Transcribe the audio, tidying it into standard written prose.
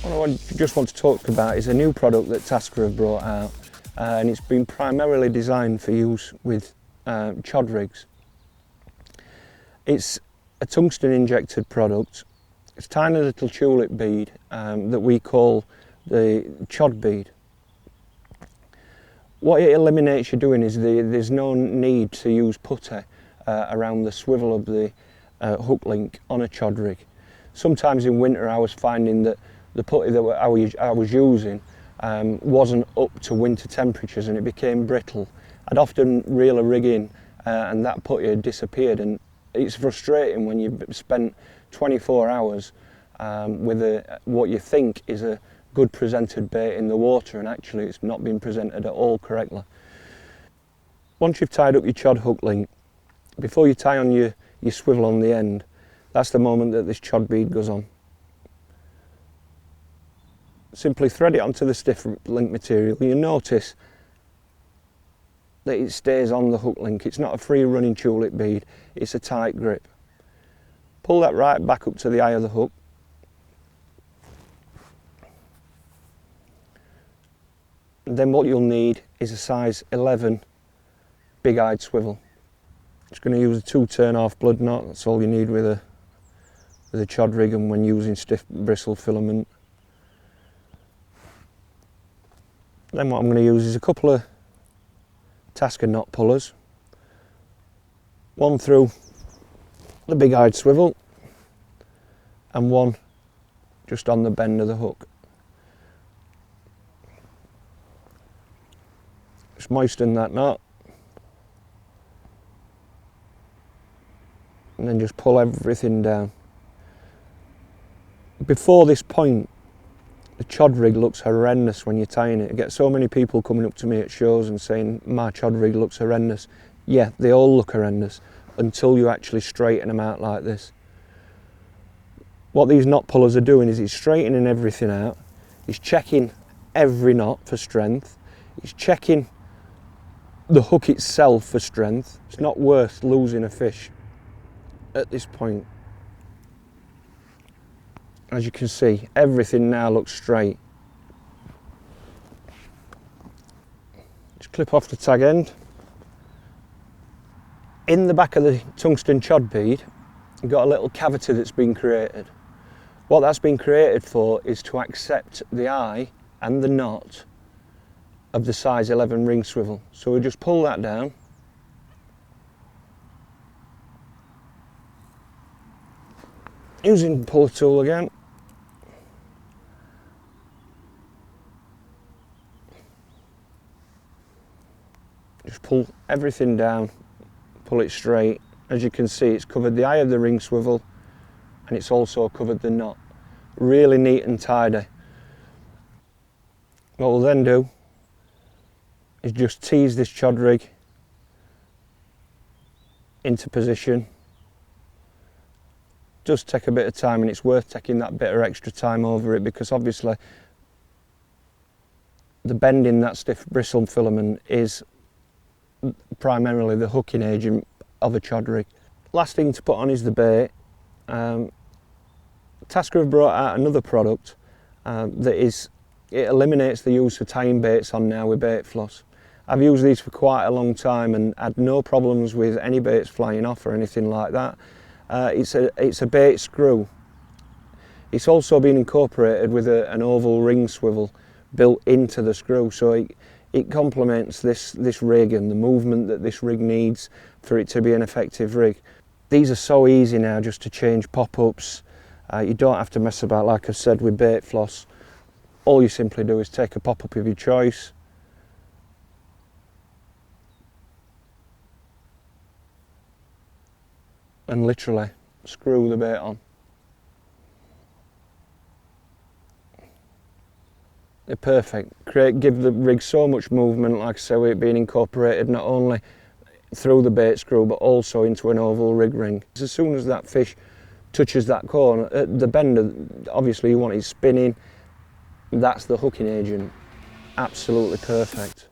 What I just want to talk about is a new product that Taska have brought out, and it's been primarily designed for use with chod rigs. It's a tungsten injected product. It's a tiny little tulip bead that we call the chod bead. What it eliminates you doing is there's no need to use putty around the swivel of the hook link on a chod rig. Sometimes in winter I was finding that the putty that I was using wasn't up to winter temperatures and it became brittle. I'd often reel a rig in and that putty had disappeared, and it's frustrating when you've spent 24 hours with what you think is a good presented bait in the water, and actually it's not been presented at all correctly. Once you've tied up your chod hook link, before you tie on your swivel on the end, that's the moment that this chod bead goes on. Simply thread it onto the stiff link material. You'll notice that it stays on the hook link. It's not a free running tulip bead, it's a tight grip. Pull that right back up to the eye of the hook. And then what you'll need is a size 11 big-eyed swivel. Just going to use a 2-turn half blood knot. That's all you need with a chod rig and when using stiff bristle filament. Then what I'm going to use is a couple of Taska knot pullers. One through the big-eyed swivel and one just on the bend of the hook. Just moisten that knot and then just pull everything down. Before this point, the chod rig looks horrendous when you're tying it. I get so many people coming up to me at shows and saying, my chod rig looks horrendous. Yeah, they all look horrendous until you actually straighten them out like this. What these knot pullers are doing is it's straightening everything out. It's checking every knot for strength. It's checking the hook itself for strength. It's not worth losing a fish at this point. As you can see, everything now looks straight. Just clip off the tag end. In the back of the tungsten chod bead, you've got a little cavity that's been created. What that's been created for is to accept the eye and the knot of the size 11 ring swivel. So we'll just pull that down. Using the puller tool again. Just pull everything down, pull it straight. As you can see, it's covered the eye of the ring swivel and it's also covered the knot. Really neat and tidy. What we'll then do is just tease this chod rig into position. Does take a bit of time, and it's worth taking that bit of extra time over it because obviously the bend in that stiff bristle filament is primarily the hooking agent of a chod rig. Last thing to put on is the bait. Taska have brought out another product it eliminates the use of tying baits on now with bait floss. I've used these for quite a long time and had no problems with any baits flying off or anything like that. It's a bait screw. It's also been incorporated with an oval ring swivel built into the screw, so it complements this rig and the movement that this rig needs for it to be an effective rig. These are so easy now just to change pop-ups. You don't have to mess about, like I said, with bait floss. All you simply do is take a pop-up of your choice, and literally screw the bait on. They're perfect. Give the rig so much movement, like I say, with it being incorporated not only through the bait screw but also into an oval rig ring. As soon as that fish touches that corner, the bender, obviously you want it spinning, that's the hooking agent. Absolutely perfect.